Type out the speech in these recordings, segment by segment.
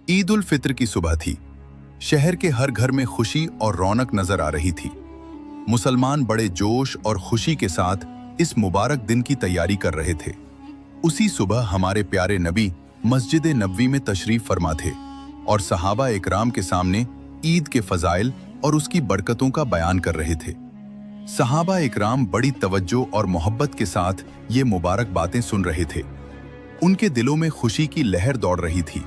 ईद उल फित्र की सुबह थी। शहर के हर घर में खुशी और रौनक नजर आ रही थी। मुसलमान बड़े जोश और खुशी के साथ इस मुबारक दिन की तैयारी कर रहे थे। उसी सुबह हमारे प्यारे नबी मस्जिद नबवी में तशरीफ फरमा थे और सहाबा इकराम के सामने ईद के फजाइल और उसकी बरकतों का बयान कर रहे थे। सहाबा इकराम बड़ी तवज्जो और मोहब्बत के साथ ये मुबारक बातें सुन रहे थे। उनके दिलों में खुशी की लहर दौड़ रही थी,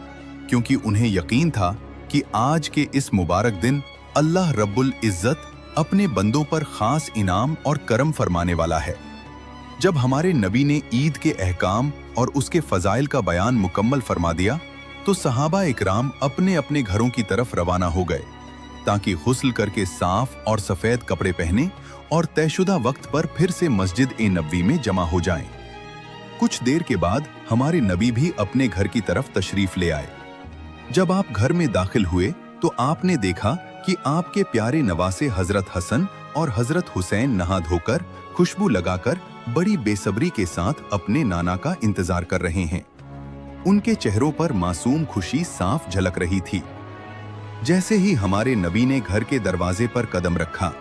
क्योंकि उन्हें यकीन था कि आज के इस मुबारक दिन अल्लाह रब्बुल इज्जत अपने बंदों पर खास इनाम और करम फरमाने वाला है। जब हमारे नबी ने ईद के अहकाम और उसके फजाइल का बयान मुकम्मल फरमा दिया, तो सहाबा इकराम अपने अपने घरों की तरफ रवाना हो गए, ताकि गुस्ल करके साफ और सफेद कपड़े पहने और तयशुदा वक्त पर फिर से मस्जिद ए नबवी में जमा हो जाएं। कुछ देर के बाद हमारे नबी भी अपने घर की तरफ तशरीफ ले आए। जब आप घर में दाखिल हुए तो आपने देखा कि आपके प्यारे नवासे हजरत हसन और हजरत हुसैन नहा धोकर खुशबू लगाकर बड़ी बेसब्री के साथ अपने नाना का इंतजार कर रहे हैं। उनके चेहरों पर मासूम खुशी साफ झलक रही थी। जैसे ही हमारे नबी ने घर के दरवाजे पर कदम रखा,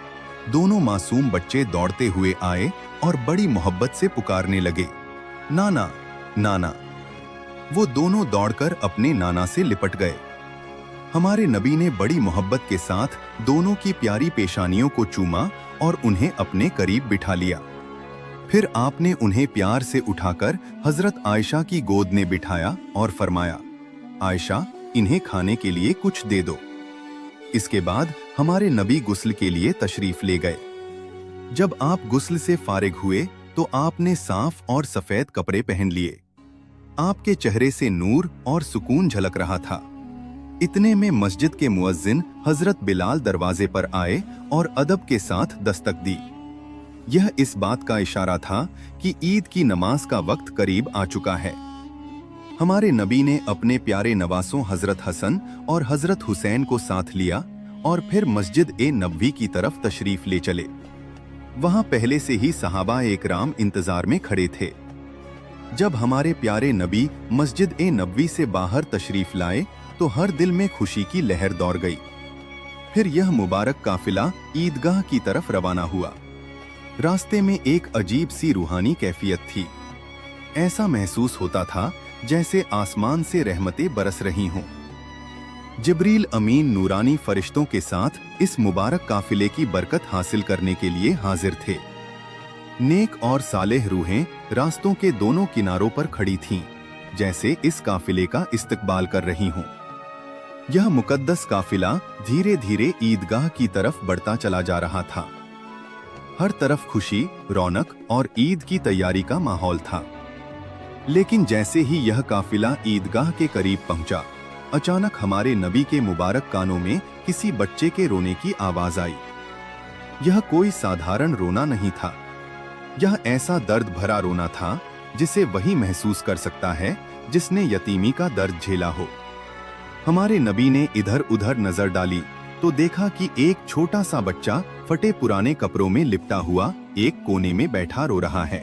दोनों मासूम बच्चे दौड़ते हुए आए और बड़ी मोहब्बत से पुकारने लगे, नाना नाना। वो दोनों दौड़कर अपने नाना से लिपट गए। हमारे नबी ने बड़ी मोहब्बत के साथ दोनों की प्यारी पेशानियों को चूमा और उन्हें अपने करीब बिठा लिया। फिर आपने उन्हें प्यार से उठाकर हजरत आयशा की गोद में बिठाया और फरमाया, आयशा, इन्हें खाने के लिए कुछ दे दो। इसके बाद हमारे नबी गुस्ल के लिए तशरीफ ले गए। जब आप गुस्ल से फारिग हुए तो आपने साफ और सफेद कपड़े पहन लिए। आपके चेहरे से नूर और सुकून झलक रहा था। इतने में मस्जिद के मुअज्जिन हजरत बिलाल दरवाजे पर आए और अदब के साथ दस्तक दी। यह इस बात का इशारा था कि ईद की नमाज का वक्त करीब आ चुका है। हमारे नबी ने अपने प्यारे नवासों हजरत हसन और हजरत हुसैन को साथ लिया और फिर मस्जिद ए नबवी की तरफ तशरीफ ले चले। वहां पहले से ही सहाबा इकराम इंतजार में खड़े थे। जब हमारे प्यारे नबी मस्जिद ए नबवी से बाहर तशरीफ लाए तो हर दिल में खुशी की लहर दौड़ गई। फिर यह मुबारक काफिला ईदगाह की तरफ रवाना हुआ। रास्ते में एक अजीब सी रूहानी कैफियत थी। ऐसा महसूस होता था जैसे आसमान से रहमतें बरस रही हों। जिब्रील अमीन नूरानी फरिश्तों के साथ इस मुबारक काफिले की बरकत हासिल करने के लिए हाजिर थे। नेक और सालेह रूहें रास्तों के दोनों किनारों पर खड़ी थीं, जैसे इस काफिले का इस्तकबाल कर रही हों। यह मुकद्दस काफिला धीरे धीरे ईदगाह की तरफ बढ़ता चला जा रहा था। हर तरफ खुशी, रौनक और ईद की तैयारी का माहौल था। लेकिन जैसे ही यह काफिला ईदगाह के करीब पहुंचा, अचानक हमारे नबी के मुबारक कानों में किसी बच्चे के रोने की आवाज आई। यह कोई साधारण रोना नहीं था। यह ऐसा दर्द भरा रोना था जिसे वही महसूस कर सकता है जिसने यतीमी का दर्द झेला हो। हमारे नबी ने इधर उधर नजर डाली तो देखा कि एक छोटा सा बच्चा फटे पुराने कपड़ों में लिपटा हुआ एक कोने में बैठा रो रहा है।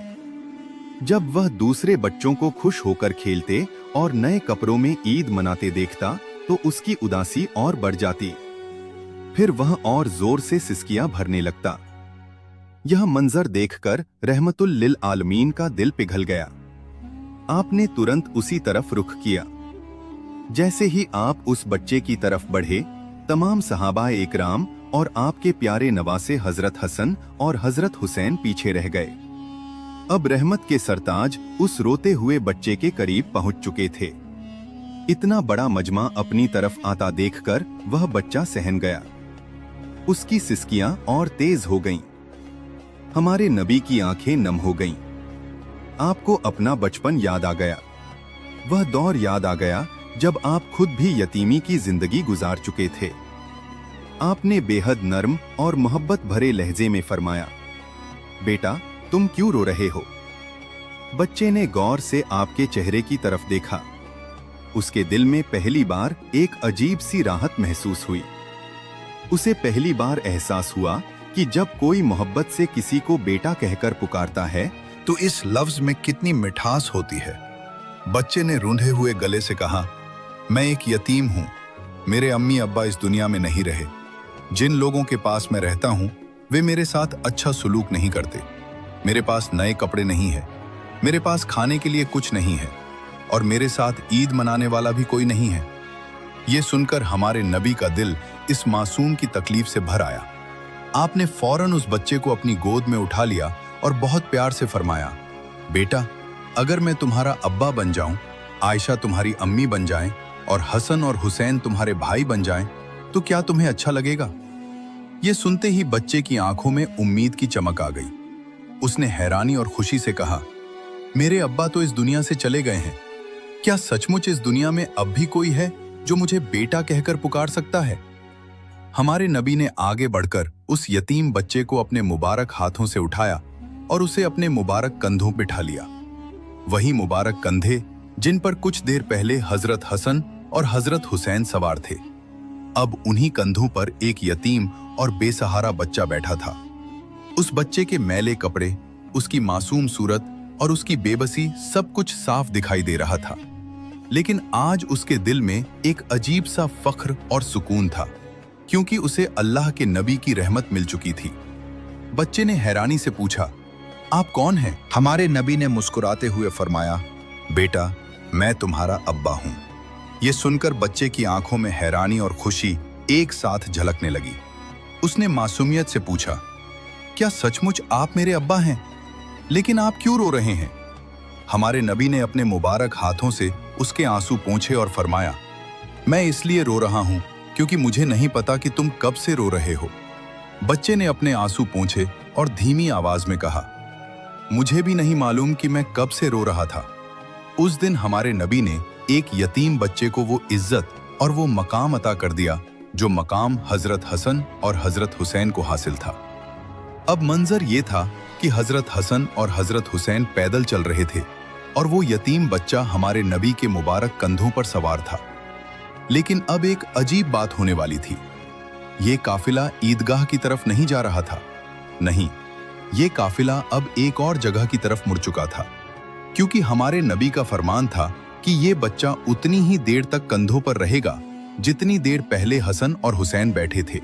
जब वह दूसरे बच्चों को खुश होकर खेलते और नए कपड़ों में ईद मनाते देखता तो उसकी उदासी और बढ़ जाती। फिर वह और जोर से सिसकियां भरने लगता। यह मंजर देखकर रहमतुल लिल आलमीन का दिल पिघल गया। आपने तुरंत उसी तरफ रुख किया। जैसे ही आप उस बच्चे की तरफ बढ़े, तमाम सहाबा इकराम और आपके प्यारे नवासे हजरत हसन और हजरत हुसैन पीछे रह गए। अब रहमत के सरताज उस रोते हुए बच्चे के करीब पहुंच चुके थे। इतना बड़ा मजमा अपनी तरफ आता देखकर वह बच्चा सहम गया। उसकी सिसकियां और तेज हो गईं। हमारे नबी की आंखें नम हो गईं। आपको अपना बचपन याद आ गया। वह दौर याद आ गया जब आप खुद भी यतीमी की जिंदगी गुजार चुके थे। आपने बेहद नर्म और मोहब्बत भरे लहजे में फरमाया, बेटा, तुम क्यों रो रहे हो? बच्चे ने गौर से आपके चेहरे की तरफ देखा। उसके दिल में पहली बार एक अजीब सी राहत महसूस हुई। उसे पहली बार एहसास हुआ कि जब कोई मोहब्बत से किसी को बेटा कहकर पुकारता है तो इस लफ्ज में कितनी मिठास होती है। बच्चे ने रूंधे हुए गले से कहा, मैं एक यतीम हूँ। मेरे अम्मी अब्बा इस दुनिया में नहीं रहे। जिन लोगों के पास मैं रहता हूँ वे मेरे साथ अच्छा सुलूक नहीं करते। मेरे पास नए कपड़े नहीं है, मेरे पास खाने के लिए कुछ नहीं है और मेरे साथ ईद मनाने वाला भी कोई नहीं है। ये सुनकर हमारे नबी का दिल इस मासूम की तकलीफ से भर आया। आपने फौरन उस बच्चे को अपनी गोद में उठा लिया और बहुत प्यार से फरमाया, बेटा, अगर मैं तुम्हारा अब्बा बन जाऊं, आयशा तुम्हारी अम्मी बन जाएं और हसन और हुसैन तुम्हारे भाई बन जाएं, तो क्या तुम्हें अच्छा लगेगा? ये सुनते ही बच्चे की आंखों में उम्मीद की चमक आ गई। उसने हैरानी और खुशी से कहा, मेरे अब्बा तो इस दुनिया से चले गए हैं। क्या सचमुच इस दुनिया में अब भी कोई है जो मुझे बेटा कहकर पुकार सकता है? हमारे नबी ने आगे बढ़कर उस यतीम बच्चे को अपने मुबारक हाथों से उठाया और उसे अपने मुबारक कंधों पे बिठा लिया। वही मुबारक कंधे जिन पर कुछ देर पहले हजरत हसन और हजरत हुसैन सवार थे। अब उन्हीं कंधों पर एक यतीम और बेसहारा बच्चा बैठा था। उस बच्चे के मैले कपड़े, उसकी मासूम सूरत और उसकी बेबसी सब कुछ साफ दिखाई दे रहा था। लेकिन आज उसके दिल में एक अजीब सा फख्र और सुकून था, क्योंकि उसे अल्लाह के नबी की रहमत मिल चुकी थी। बच्चे ने हैरानी से पूछा, आप कौन हैं? हमारे नबी ने मुस्कुराते हुए फरमाया, बेटा, मैं तुम्हारा अब्बा हूं। यह सुनकर बच्चे की आंखों में हैरानी और खुशी एक साथ झलकने लगी। उसने मासूमियत से पूछा, क्या सचमुच आप मेरे अब्बा हैं? लेकिन आप क्यों रो रहे हैं? हमारे नबी ने अपने मुबारक हाथों से उसके आंसू पोंछे और फरमाया, मैं इसलिए रो रहा हूं क्योंकि मुझे नहीं पता कि तुम कब से रो रहे हो। बच्चे ने अपने आंसू पोंछे और धीमी आवाज में कहा, मुझे भी नहीं मालूम कि मैं कब से रो रहा था। उस दिन हमारे नबी ने एक यतीम बच्चे को वो इज्जत और वो मकाम अता कर दिया जो मकाम हजरत हसन और हजरत हुसैन को हासिल था। अब मंजर ये था कि हजरत हसन और हजरत हुसैन पैदल चल रहे थे और वो यतीम बच्चा हमारे नबी के मुबारक कंधों पर सवार था। लेकिन अब एक अजीब बात होने वाली थी। ये काफिला ईदगाह की तरफ नहीं जा रहा था। नहीं, ये काफिला अब एक और जगह की तरफ मुड़ चुका था, क्योंकि हमारे नबी का फरमान था कि ये बच्चा उतनी ही देर तक कंधों पर रहेगा जितनी देर पहले हसन और हुसैन बैठे थे।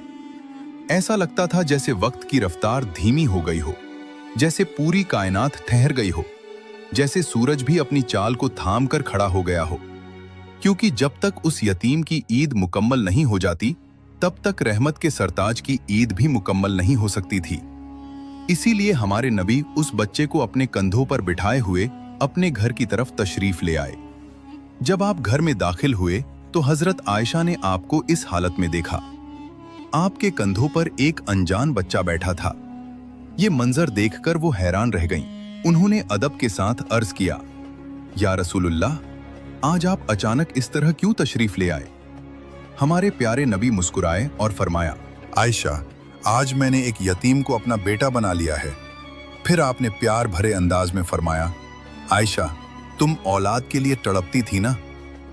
ऐसा लगता था जैसे वक्त की रफ्तार धीमी हो गई हो, जैसे पूरी कायनात ठहर गई हो, जैसे सूरज भी अपनी चाल को थाम कर खड़ा हो गया हो। क्योंकि जब तक उस यतीम की ईद मुकम्मल नहीं हो जाती, तब तक रहमत के सरताज की ईद भी मुकम्मल नहीं हो सकती थी। इसीलिए हमारे नबी उस बच्चे को अपने कंधों पर बिठाए हुए अपने घर की तरफ तशरीफ ले आए। जब आप घर में दाखिल हुए तो हजरत आयशा ने आपको इस हालत में देखा। आपके कंधों पर एक अनजान बच्चा बैठा था। ये मंजर देखकर वो हैरान रह गईं। उन्होंने अदब के साथ अर्ज किया, या रसूलुल्लाह, आज आप अचानक इस तरह क्यों तशरीफ ले आए? हमारे प्यारे नबी मुस्कुराए और फरमाया, आयशा, आज मैंने एक यतीम को अपना बेटा बना लिया है। फिर आपने प्यार भरे अंदाज में फरमाया, आयशा, तुम औलाद के लिए तड़पती थी ना?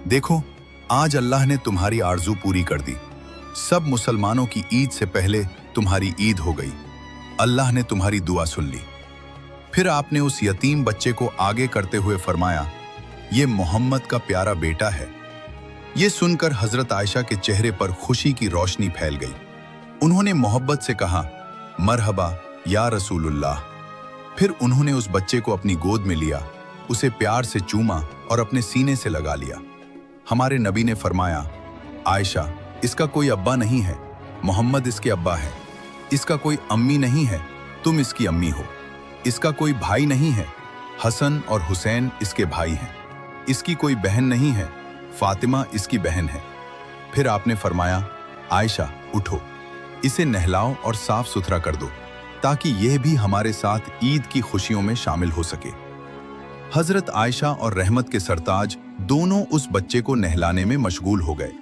देखो, आज अल्लाह ने तुम्हारी आरजू पूरी कर दी। सब मुसलमानों की ईद से पहले तुम्हारी ईद हो गई। अल्लाह ने तुम्हारी दुआ सुन ली। फिर आपने उस यतीम बच्चे को आगे करते हुए फरमाया, ये मोहम्मद का प्यारा बेटा है। ये सुनकर हजरत आयशा के चेहरे पर खुशी की रोशनी फैल गई। उन्होंने मोहब्बत से कहा, मरहबा या रसूलुल्लाह। फिर उन्होंने उस बच्चे को अपनी गोद में लिया, उसे प्यार से चूमा और अपने सीने से लगा लिया। हमारे नबी ने फरमाया, आयशा, इसका कोई अब्बा नहीं है, मोहम्मद इसके अब्बा है। इसका कोई अम्मी नहीं है, तुम इसकी अम्मी हो। इसका कोई भाई नहीं है, हसन और हुसैन इसके भाई हैं। इसकी कोई बहन नहीं है, फातिमा इसकी बहन है। फिर आपने फरमाया, आयशा, उठो, इसे नहलाओ और साफ सुथरा कर दो, ताकि यह भी हमारे साथ ईद की खुशियों में शामिल हो सके। हजरत आयशा और रहमत के सरताज दोनों उस बच्चे को नहलाने में मशगूल हो गए।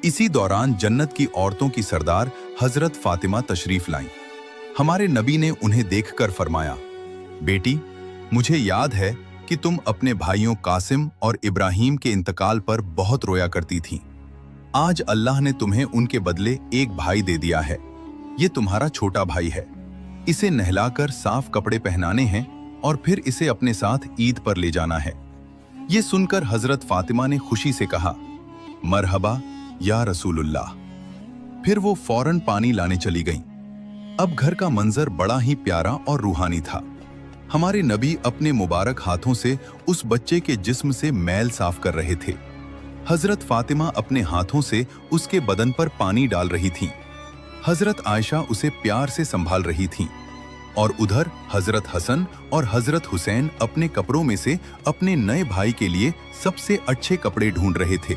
इसी दौरान जन्नत की औरतों की सरदार हजरत फातिमा तशरीफ लाईं। हमारे नबी ने उन्हें देखकर फरमाया, बेटी, मुझे याद है कि तुम अपने भाइयों कासिम और इब्राहिम के इंतकाल पर बहुत रोया करती थीं। आज अल्लाह ने तुम्हें उनके बदले एक भाई दे दिया है। ये तुम्हारा छोटा भाई है। इसे नहलाकर साफ कपड़े पहनाने हैं और फिर इसे अपने साथ ईद पर ले जाना है। ये सुनकर हजरत फातिमा ने खुशी से कहा, मरहबा या रसूलुल्लाह। फिर वो फौरन पानी लाने चली गईं। अब घर का मंजर बड़ा ही प्यारा और रूहानी था। हमारे नबी अपने मुबारक हाथों से उस बच्चे के जिस्म से मैल साफ कर रहे थे। हजरत फातिमा अपने हाथों से उसके बदन पर पानी डाल रही थीं। हजरत आयशा उसे प्यार से संभाल रही थीं और उधर हजरत हसन और हजरत हुसैन अपने कपड़ों में से अपने नए भाई के लिए सबसे अच्छे कपड़े ढूंढ रहे थे।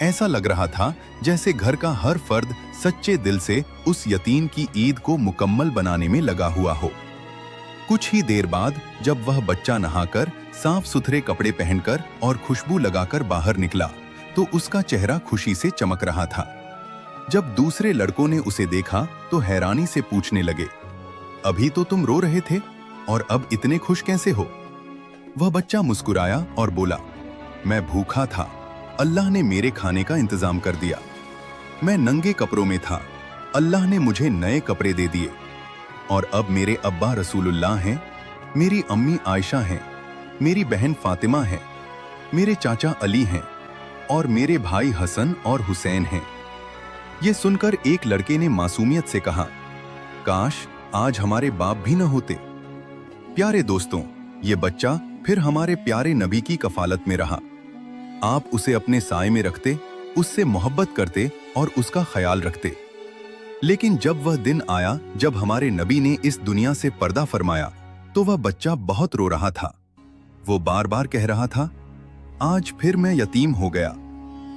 ऐसा लग रहा था जैसे घर का हर फर्द सच्चे दिल से उस यतीम की ईद को मुकम्मल बनाने में लगा हुआ हो। कुछ ही देर बाद जब वह बच्चा नहाकर साफ सुथरे कपड़े पहनकर और खुशबू लगाकर बाहर निकला तो उसका चेहरा खुशी से चमक रहा था। जब दूसरे लड़कों ने उसे देखा तो हैरानी से पूछने लगे, अभी तो तुम रो रहे थे और अब इतने खुश कैसे हो? वह बच्चा मुस्कुराया और बोला, मैं भूखा था, अल्लाह ने मेरे खाने का इंतजाम कर दिया। मैं नंगे कपड़ों में था, अल्लाह ने मुझे नए कपड़े दे दिए। और अब मेरे अब्बा रसूलुल्लाह हैं, मेरी अम्मी आयशा हैं, मेरी बहन फातिमा है, मेरे चाचा अली हैं और मेरे भाई हसन और हुसैन हैं। ये सुनकर एक लड़के ने मासूमियत से कहा, काश आज हमारे बाप भी न होते। प्यारे दोस्तों, ये बच्चा फिर हमारे प्यारे नबी की कफालत में रहा। आप उसे अपने साए में रखते, उससे मोहब्बत करते और उसका ख्याल रखते। लेकिन जब वह दिन आया जब हमारे नबी ने इस दुनिया से पर्दा फरमाया तो वह बच्चा बहुत रो रहा था। वो बार बार कह रहा था, आज फिर मैं यतीम हो गया,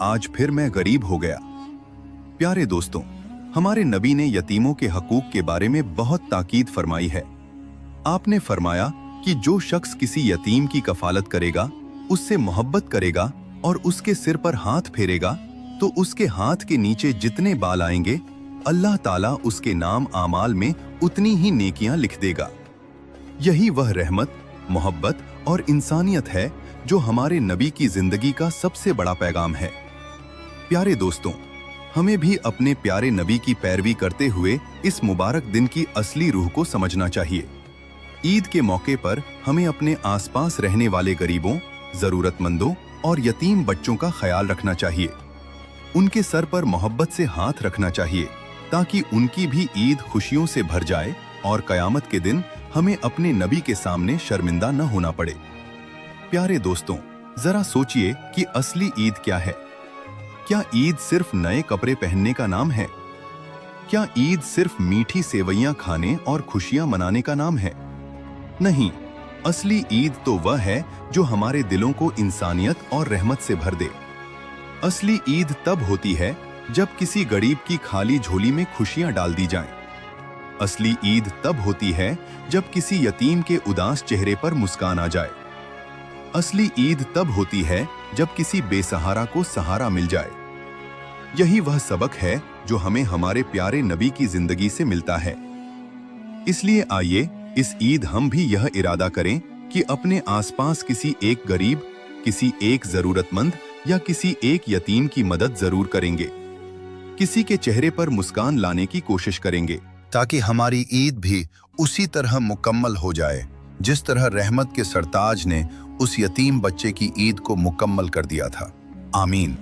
आज फिर मैं गरीब हो गया। प्यारे दोस्तों, हमारे नबी ने यतीमों के हकूक के बारे में बहुत ताकीद फरमाई है। आपने फरमाया कि जो शख्स किसी यतीम की कफालत करेगा, उससे मोहब्बत करेगा और उसके सिर पर हाथ फेरेगा तो उसके हाथ के नीचे जितने बाल आएंगे अल्लाह ताला उसके नाम आमाल में उतनी ही नेकियां लिख देगा। यही वह रहमत, मोहब्बत और इंसानियत है जो हमारे नबी की जिंदगी का सबसे बड़ा पैगाम है। प्यारे दोस्तों, हमें भी अपने प्यारे नबी की पैरवी करते हुए इस मुबारक दिन की असली रूह को समझना चाहिए। ईद के मौके पर हमें अपने आसपास रहने वाले गरीबों, जरूरतमंदों और यतीम बच्चों का ख्याल रखना चाहिए। उनके सर पर मोहब्बत से हाथ रखना चाहिए ताकि उनकी भी ईद खुशियों से भर जाए और कयामत के दिन हमें अपने नबी के सामने शर्मिंदा न होना पड़े। प्यारे दोस्तों, जरा सोचिए कि असली ईद क्या है? क्या ईद सिर्फ नए कपड़े पहनने का नाम है? क्या ईद सिर्फ मीठी सेवइयां खाने और खुशियां मनाने का नाम है? नहीं, असली ईद तो वह है जो हमारे दिलों को इंसानियत और रहमत से भर दे। असली ईद तब होती है जब किसी गरीब की खाली झोली में खुशियां डाल दी जाएं। असली ईद तब होती है जब किसी यतीम के उदास चेहरे पर मुस्कान आ जाए। असली ईद तब होती है जब किसी बेसहारा को सहारा मिल जाए। यही वह सबक है जो हमें हमारे प्यारे नबी की जिंदगी से मिलता है। इसलिए आइए इस ईद हम भी यह इरादा करें कि अपने आसपास किसी एक गरीब, किसी एक जरूरतमंद या किसी एक यतीम की मदद जरूर करेंगे। किसी के चेहरे पर मुस्कान लाने की कोशिश करेंगे ताकि हमारी ईद भी उसी तरह मुकम्मल हो जाए जिस तरह रहमत के सरताज ने उस यतीम बच्चे की ईद को मुकम्मल कर दिया था। आमीन।